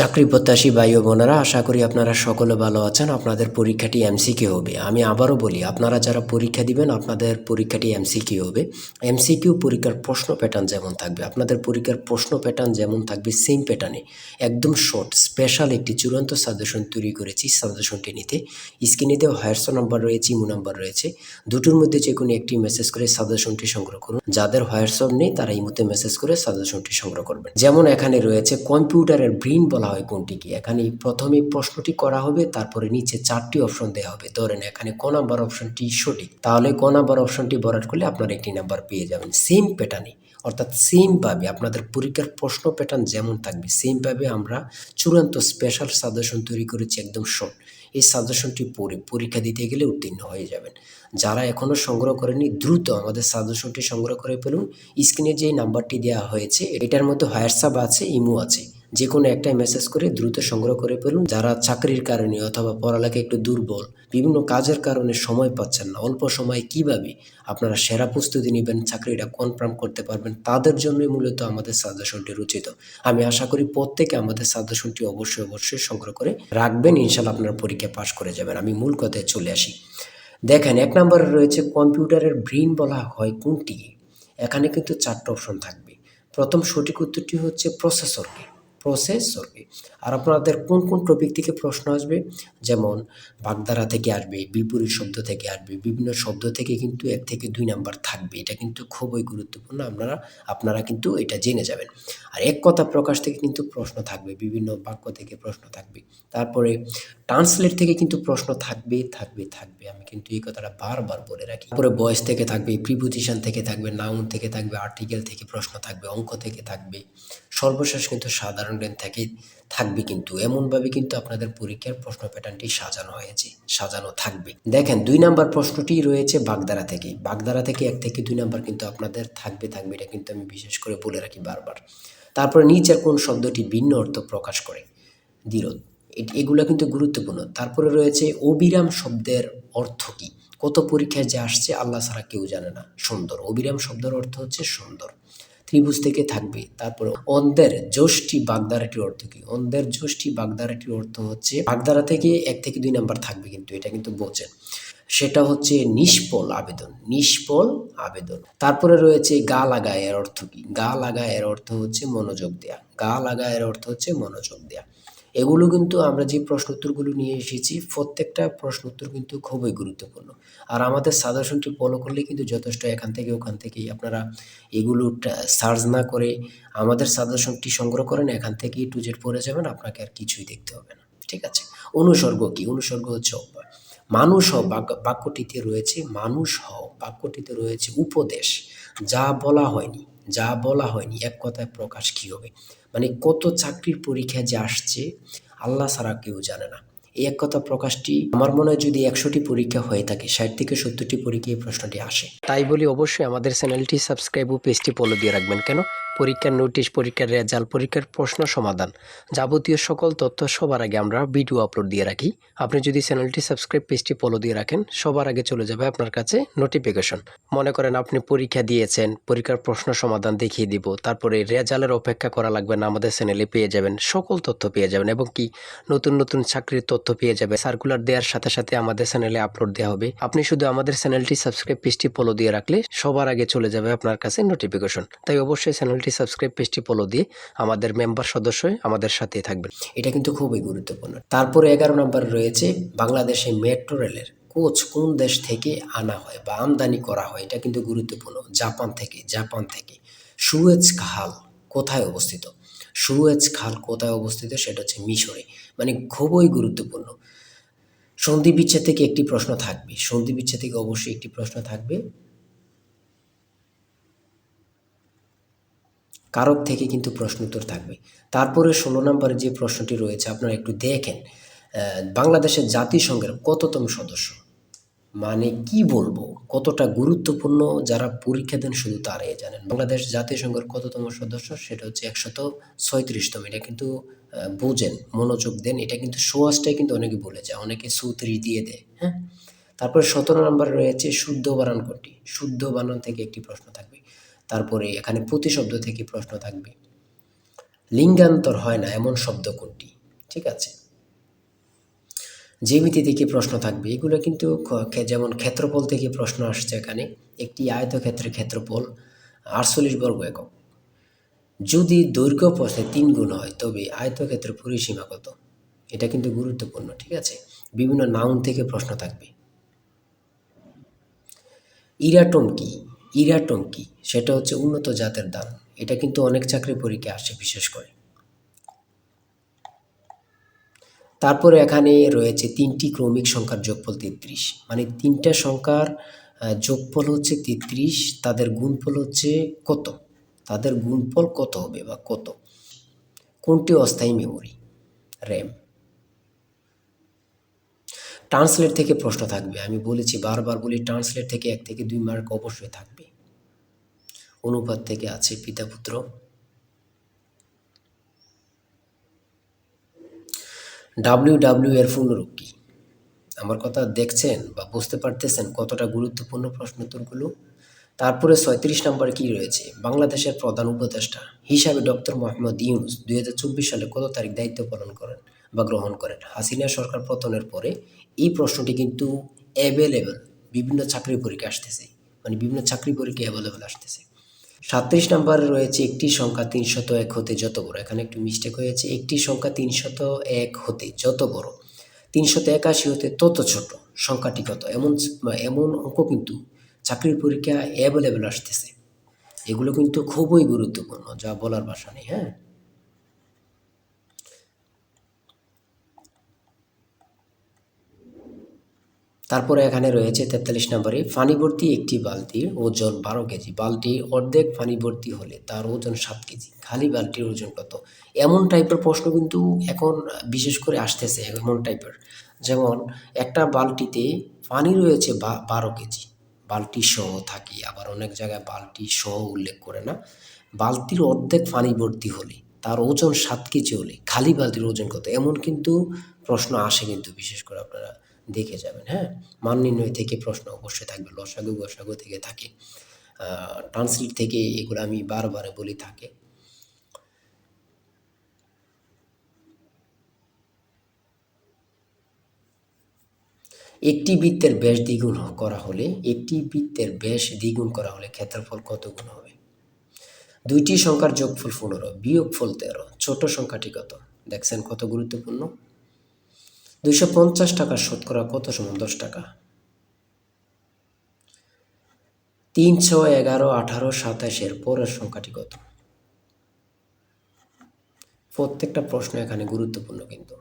চাকরি প্রত্যাশী ভাই ও বোনেরা, আশা করি আপনারা সকলে ভালো আছেন। আপনাদের পরীক্ষাটি এমসিকিউ হবে। আমি আবারও বলি, আপনারা যারা পরীক্ষা দিবেন আপনাদের পরীক্ষাটি এমসিকিউ হবে। এমসিকিউ পরীক্ষার প্রশ্ন প্যাটার্ন যেমন থাকবে, আপনাদের পরীক্ষার প্রশ্ন প্যাটার্ন যেমন থাকবে সেম প্যাটার্নে একদম শর্ট স্পেশাল একটি চূড়ান্ত সাজেশন তৈরি করেছি। সাজেশনটি নিতে স্ক্রিনে দেওয়া হোয়াটসঅ্যাপ নাম্বার রয়েছে, ইমো নাম্বার রয়েছে, দুটোর মধ্যে যে কোনো একটি মেসেজ করে সাজেশনটি সংগ্রহ করুন। যাদের হোয়াটসঅ্যাপ নেই তারা ইমোতে মেসেজ করে সাজেশনটি সংগ্রহ করবেন। যেমন এখানে রয়েছে কম্পিউটারের ব্রেইন বলা হয় কোনটিকে। এখানে প্রথমে প্রশ্নটি করা হবে, তারপরে নিচে 4টি অপশন দেওয়া হবে। ধরেন এখানে ক নাম্বার অপশনটি সঠিক, তাহলে ক নাম্বার অপশনটি ভরাট করলে আপনারা একটি নাম্বার পেয়ে যাবেন। সেম প্যাটার্নে, অর্থাৎ সেমভাবে আপনাদের পরীক্ষার প্রশ্ন প্যাটার্ন যেমন থাকবে সেমভাবে আমরা চূড়ান্ত স্পেশাল সাজেশন তৈরি করেছি, একদম শর্ট। এই সাজেশনটি পড়ে পরীক্ষা দিতে গেলে উত্তীর্ণ হয়ে যাবেন। যারা এখনও সংগ্রহ করেনি দ্রুত আমাদের সাজেশনটি সংগ্রহ করে ফেলুন। স্ক্রিনে যে নাম্বারটি দেওয়া হয়েছে এটার মধ্যে হোয়াটসঅ্যাপ আছে, ইমো আছে, যে কোনো একটাই মেসেজ করে দ্রুত সংগ্রহ করে ফেলুন। যারা চাকরির কারণে অথবা পড়ালেখা একটু দুর্বল, বিভিন্ন কাজের কারণে সময় পাচ্ছেন না, অল্প সময়ে কিভাবে আপনারা সেরা প্রস্তুতি নেবেন, চাকরিটা কনফার্ম করতে পারবেন, তাদের জন্যই মূলত আমাদের সাজেশনটি রচিত। আমি আশা করি প্রত্যেকে আমাদের সাজেশনটি অবশ্যই সংগ্রহ করে রাখবেন। ইনশাল্লাহ আপনারা পরীক্ষা পাশ করে যাবেন। আমি মূল কথায় চলে আসি। দেখেন, 1 নম্বরে রয়েছে কম্পিউটারের ব্রেইন বলা হয় কোনটি। এখানে কিন্তু 4টা অপশন থাকবে। প্রথম সঠিক উত্তরটি হচ্ছে প্রসেসরকে। আর আপনাদের কোন কোন টপিক থেকে প্রশ্ন আসবে, যেমন বাগধারা থেকে আসবে, বিপরীত শব্দ থেকে আসবে, বিভিন্ন শব্দ থেকে কিন্তু 1 থেকে 2 নাম্বার থাকবে। এটা কিন্তু খুবই গুরুত্বপূর্ণ, আপনারা কিন্তু এটা জেনে যাবেন। আর এক কথা প্রকাশ থেকে কিন্তু প্রশ্ন থাকবে, বিভিন্ন বাক্য থেকে প্রশ্ন থাকবে। তারপরে ট্রান্সলেট থেকে কিন্তু প্রশ্ন থাকবে। আমি কিন্তু এই কথাটা বারবার বলে রাখি। তারপরে ভয়েস থেকে থাকবে, প্রিপোজিশন থেকে থাকবে, নাউন থেকে থাকবে, আর্টিকেল থেকে প্রশ্ন থাকবে, অঙ্ক থেকে থাকবে, সর্বশেষ কিন্তু সাধারণ জ্ঞান থেকে থাকবে। কিন্তু এমনভাবে কিন্তু আপনাদের পরীক্ষার প্রশ্ন প্যাটার্নটি সাজানো থাকবে। দেখেন, 2 নাম্বার প্রশ্নটি রয়েছে বাগধারা থেকে। বাগধারা থেকে 1 থেকে 2 নাম্বার কিন্তু আপনাদের থাকবে। এটা কিন্তু আমি বিশেষ করে বলে রাখি বারবার। তারপরে নিচের কোন শব্দটি ভিন্ন অর্থ প্রকাশ করে, দ্বিরোধ, এগুলো কিন্তু গুরুত্বপূর্ণ। তারপরে রয়েছে অবিরাম শব্দের অর্থ কী। কত পরীক্ষায় যে আসছে আল্লাহ ছাড়া কেউ জানে না। সুন্দর, অবিরাম শব্দের অর্থ হচ্ছে সুন্দর। ত্রিভুজ থেকে থাকবে। তারপরে অন্ধের যষ্টি বাগধারাটির অর্থ কী। অন্ধের যষ্টি বাগধারাটির অর্থ হচ্ছে, বাগধারা থেকে 1 থেকে 2 নাম্বার থাকবে, কিন্তু এটা কিন্তু বোঝেন, সেটা হচ্ছে নিষ্ফল আবেদন। তারপরে রয়েছে গা লাগা, এর অর্থ কী। গা লাগা এর অর্থ হচ্ছে মনোযোগ দেয়া। এগুলো কিন্তু আমরা যে প্রশ্ন উত্তরগুলো নিয়ে এসেছি প্রত্যেকটা প্রশ্ন উত্তর কিন্তু খুবই গুরুত্বপূর্ণ। আর আমাদের সাজেশনটি ফলো করলে কিন্তু যথেষ্ট। এখান থেকে ওখান থেকেই আপনারা এগুলো সার্চ না করে আমাদের সাজেশনটি সংগ্রহ করেন, এখান থেকে টু জেড পড়ে যাবেন, আপনাকে আর কিছুই দেখতে হবে না। ঠিক আছে। অনুসর্গ কি। অনুসর্গ হচ্ছে অভ্যাস। বাক্যটিতে রয়েছে উপদেশ। যা বলা হয়নি এক কথায় প্রকাশ কি হবে। মানে কত চাকরির পরীক্ষায় যে আসছে আল্লাহ ছাড়া কেউ জানে না। এই এক কথা প্রকাশটি আমার মনে হয় যদি 100টি পরীক্ষা হয়ে থাকে 60 থেকে 70টি পরীক্ষায় এই প্রশ্নটি আসে। তাই বলি অবশ্যই আমাদের চ্যানেলটি সাবস্ক্রাইব ও পেজটি ফলো দিয়ে রাখবেন। কেন? পরীক্ষার নোটিশ, পরীক্ষার রেজাল্ট, পরীক্ষার প্রশ্ন সমাধান, যাবতীয় সকল তথ্য সবার আগে আমরা ভিডিও আপলোড দিয়ে রাখি। আপনি যদি চ্যানেলটি সাবস্ক্রাইব, পেজটি ফলো দিয়ে রাখেন, সবার আগে চলে যাবে আপনার কাছে নোটিফিকেশন। মনে করেন আপনি পরীক্ষা দিয়েছেন, পরীক্ষার প্রশ্ন সমাধান দেখিয়ে দিব, তারপরে রেজাল্টের অপেক্ষা করা লাগবে না, আমাদের চ্যানেলে পেয়ে যাবেন, সকল তথ্য পেয়ে যাবেন, এবং কি নতুন চাকরির তথ্য পেয়ে যাবে। সার্কুলার দেওয়ার সাথে আমাদের চ্যানেলে আপলোড দেওয়া হবে। আপনি শুধু আমাদের চ্যানেলটি সাবস্ক্রাইব, পেজটি ফলো দিয়ে রাখলে সবার আগে চলে যাবে আপনার কাছে নোটিফিকেশন। তাই অবশ্যই চ্যানেলটি সাবস্ক্রাইব, পেজটি ফলো দিয়ে আমাদের মেম্বার সদস্য হয়ে আমাদের সাথেই থাকবেন। এটা কিন্তু খুবই গুরুত্বপূর্ণ। তারপরে 11 নম্বর রয়েছে বাংলাদেশে মেট্রো রেলের কোচ কোন দেশ থেকে আনা হয় বা আমদানি করা হয়। এটা কিন্তু গুরুত্বপূর্ণ। জাপান থেকে। সুয়েজ খাল কোথায় অবস্থিত। সেটা হচ্ছে মিশরে। মানে খুবই গুরুত্বপূর্ণ। সন্ধি বিচ্ছেদ থেকে একটি প্রশ্ন থাকবে। অবশ্যই একটি প্রশ্ন থাকবে। কারক থেকে কিন্তু প্রশ্ন উত্তর থাকবে। তারপরে 16 নম্বরে যে প্রশ্নটি রয়েছে আপনারা একটু দেখেন, বাংলাদেশের জাতিসংঘের কততম সদস্য। মানে কি বলবো, কতটা গুরুত্বপূর্ণ, যারা পরীক্ষা দেন শুধু তারাই জানেন। বাংলাদেশ জাতিসংঘের কততম সদস্য, সেটা হচ্ছে 136তম। এটা কিন্তু বোঝেন, মনোযোগ দেন। এটা কিন্তু সোয়াশটাই কিন্তু অনেকে বলে যায়, অনেকে 34 দিয়ে দেয়। হ্যাঁ। তারপরে 17 নম্বরে রয়েছে শুদ্ধ বানান কোনটি। শুদ্ধ বানান থেকে একটি প্রশ্ন থাকবে। তারপরে এখানে প্রতিশব্দ থেকে প্রশ্ন থাকবে। লিঙ্গান্তর হয় না এমন শব্দ কোনটি? ঠিক আছে, জ্যামিতি থেকে প্রশ্ন থাকবে, এগুলো কিন্তু যেমন ক্ষেত্রফল থেকে প্রশ্ন আসছে এখানে। একটি আয়তক্ষেত্রের ক্ষেত্রফল 48 বর্গ একক। যদি দৈর্ঘ্য প্রস্থে 3 গুণ হয় তবে আয়তক্ষেত্রের পরিসীমা কত? এটা কিন্তু গুরুত্বপূর্ণ। ঠিক আছে, বিভিন্ন নাউন থেকে প্রশ্ন থাকবে। ইরাটোম কি? ইরাটোম কি? সেটা হচ্ছে উন্নত জাতের ধান। এটা কিন্তু অনেক চাকরি পরীক্ষায় আসে বিশেষ করে। তারপরে এখানে রয়েছে 3টি ক্রমিক সংখ্যার যোগফল 33, মানে 3টা সংখ্যার যোগফল হচ্ছে 33, তাদের গুণফল হচ্ছে কত? তাদের গুণফল কত হবে বা কত? কোনটি অস্থায়ী মেমোরি? র্যাম। ট্রান্সলেট থেকে প্রশ্ন থাকবে, আমি বলেছি বারবার বলি, ট্রান্সলেট থেকে 1 থেকে 2 মার্ক অবশ্যই থাকবে। অনুপাত থেকে আছে পিতা পুত্র। ডাব্লিউ এর পূর্ণরূপ কি? আমার কথা দেখছেন বা বুঝতে পারতেছেন কতটা গুরুত্বপূর্ণ প্রশ্ন উত্তরগুলো? তারপরে 36 নম্বরে কি রয়েছে? বাংলাদেশের প্রধান উপদেষ্টা হিসাবে ডক্টর মোহাম্মদ ইউনূস 2024 সালে কত তারিখ দায়িত্ব পালন করেন বা গ্রহণ করেন? হাসিনা সরকার পতনের পরে এই প্রশ্নটি কিন্তু অ্যাভেলেবল, বিভিন্ন চাকরি পরীক্ষা আসতেছে, মানে বিভিন্ন চাকরি পরীক্ষা অ্যাভেলেবল আসতেছে। 37 নম্বরে রয়েছে একটি সংখ্যা 301 হতে যত বড়। এখানে একটু মিস্টেক হয়েছে, একটি সংখ্যা 301 হতে যত বড় 381 হতে তত ছোট সংখ্যাটি কত? এমন এমন অঙ্ক কিন্তু চাকরির পরীক্ষা অ্যাভেলেবল আসতেছে। এগুলো কিন্তু খুবই গুরুত্বপূর্ণ, যা বলার ভাষা নেই। হ্যাঁ, তারপরে এখানে রয়েছে 43 নম্বরে, পানি ভর্তি একটি বালতির ওজন 12 কেজি, বালতির অর্ধেক পানি ভর্তি হলে তার ওজন 7 কেজি, খালি বালতির ওজন কত? এমন টাইপের প্রশ্ন কিন্তু এখন বিশেষ করে আসতেছে, এমন টাইপের। যেমন একটা বালতিতে পানি রয়েছে 12 কেজি, বালতি সহ থাকে, আবার অনেক জায়গায় বালতি সহ উল্লেখ করে না। বালতির অর্ধেক পানি ভর্তি হলে তার ওজন 7 কেজি হলে খালি বালতির ওজন কত? এমন কিন্তু প্রশ্ন আসে কিন্তু, বিশেষ করে আপনারা দেখে যাবেন। হ্যাঁ, মান নির্ণয় থেকে প্রশ্ন অবশ্যই থাকবে, লসাগু গসাগু থেকে থাকে, ট্রান্সলেট থেকে, এগুলো আমি বারবার বলি থাকে। একটি বৃত্তের ব্যাস দ্বিগুণ করা হলে, একটি বৃত্তের ব্যাস দ্বিগুণ করা হলে ক্ষেত্রফল কত গুণ হবে? দুইটি সংখ্যার যোগফল 15, বিয়োগফল 13, ছোট সংখ্যাটি কত? দেখছেন কত গুরুত্বপূর্ণ। 250 টাকা শতকরা কত সমান 10 টাকা? 3, 6, 11, 18, 27 এর পরের সংখ্যাটি কত? প্রত্যেকটা প্রশ্ন এখানে গুরুত্বপূর্ণ কিন্তু।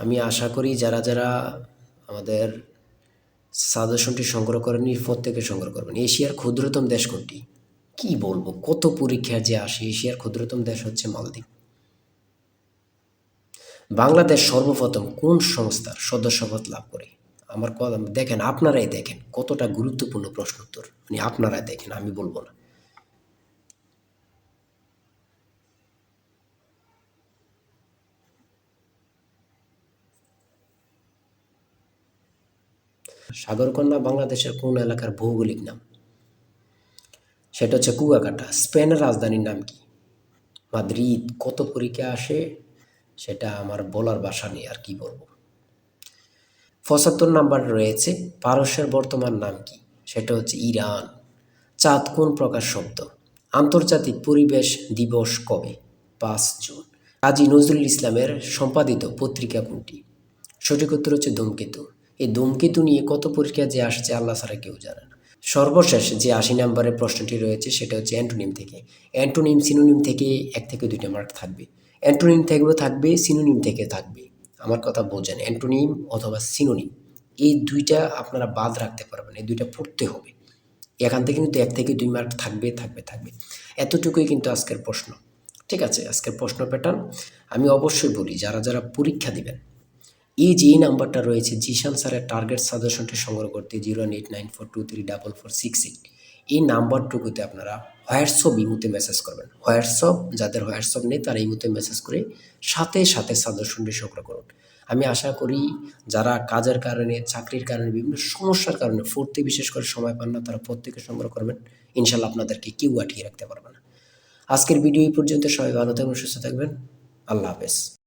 আমি আশা করি যারা যারা আমাদের সাজেশনটি সংগ্রহ করেননি, প্রত্যেকে সংগ্রহ করবেন। এশিয়ার ক্ষুদ্রতম দেশ কোনটি? কি বলবো, কত পরীক্ষা যে আসে। এশিয়ার ক্ষুদ্রতম দেশ হচ্ছে মালদ্বীপ। বাংলাদেশ সর্বপ্রথম কোন সংস্থার সদস্যপদ লাভ করে? আমার কথা দেখেন, আপনারাই দেখেন কতটা গুরুত্বপূর্ণ প্রশ্ন উত্তর, মানে আপনারাই দেখেন, আমি বলবো না। সাগরকন্যা বাংলাদেশের কোন এলাকার ভৌগোলিক নাম? সেটা হচ্ছে কুয়াকাটা। স্পেনের রাজধানীর নাম কি? মাদ্রিদ। কত পরীক্ষা আসে সেটা আমার বলার ভাষা নেই, আর কি বলবো। 75 নাম্বার রয়েছে, পারস্যের বর্তমান নাম কি? সেটা হচ্ছে ইরান। চাঁদ কোন প্রকার শব্দ? আন্তর্জাতিক পরিবেশ দিবস কবে? 5 জুন। কাজী নজরুল ইসলামের সম্পাদিত পত্রিকা কোনটি? সঠিক উত্তর হচ্ছে ধূমকেতু। এই ধূমকেতু নিয়ে কত পরীক্ষা যে আসছে আল্লাহ ছাড়া কেউ জানে না। সর্বশেষ যে 80 নম্বরের প্রশ্নটি রয়েছে সেটা হচ্ছে অ্যান্টোনিম থেকে। অ্যান্টোনিম সিনোনিম থেকে 1 থেকে 2টা মার্ক থাকবে। অ্যান্টোনিম থেকেও থাকবে, সিনোনিম থেকে থাকবে। আমার কথা বোঝেন, অ্যান্টোনিম অথবা সিনোনিম, এই 2টা আপনারা বাদ রাখতে পারবেন, এই 2টা পড়তে হবে। এখান থেকে কিন্তু 1 থেকে 2 মার্ক থাকবে থাকবে থাকবে। এতটুকুই কিন্তু আজকের প্রশ্ন। ঠিক আছে, আজকের প্রশ্ন প্যাটার্ন আমি অবশ্যই বলি, যারা যারা পরীক্ষা দিবেন, এই যে এই নাম্বারটা রয়েছে জিশান স্যারের টার্গেট সাজেশনটি সংগ্রহ করতে 01894234468, এই নাম্বারটুকুতে আপনারা হোয়াটসঅ্যাপ ইমুতে মেসেজ করবেন। হোয়াটসঅ্যাপ, যাদের হোয়াটসঅ্যাপ নেই তারা ইমুতে মেসেজ করে সাথে সাথে সাজেশনটি সংগ্রহ করুন। আমি আশা করি যারা কাজের কারণে, চাকরির কারণে, বিভিন্ন সমস্যার কারণে পড়তে বিশেষ করে সময় পান না, তারা প্রত্যেকে সংগ্রহ করবেন। ইনশাআল্লাহ আপনাদেরকে কেউ আটকিয়ে রাখতে পারবে না। আজকের ভিডিও এই পর্যন্ত। সবাই ভালো থাকবেন, সুস্থ থাকবেন। আল্লাহ হাফেজ।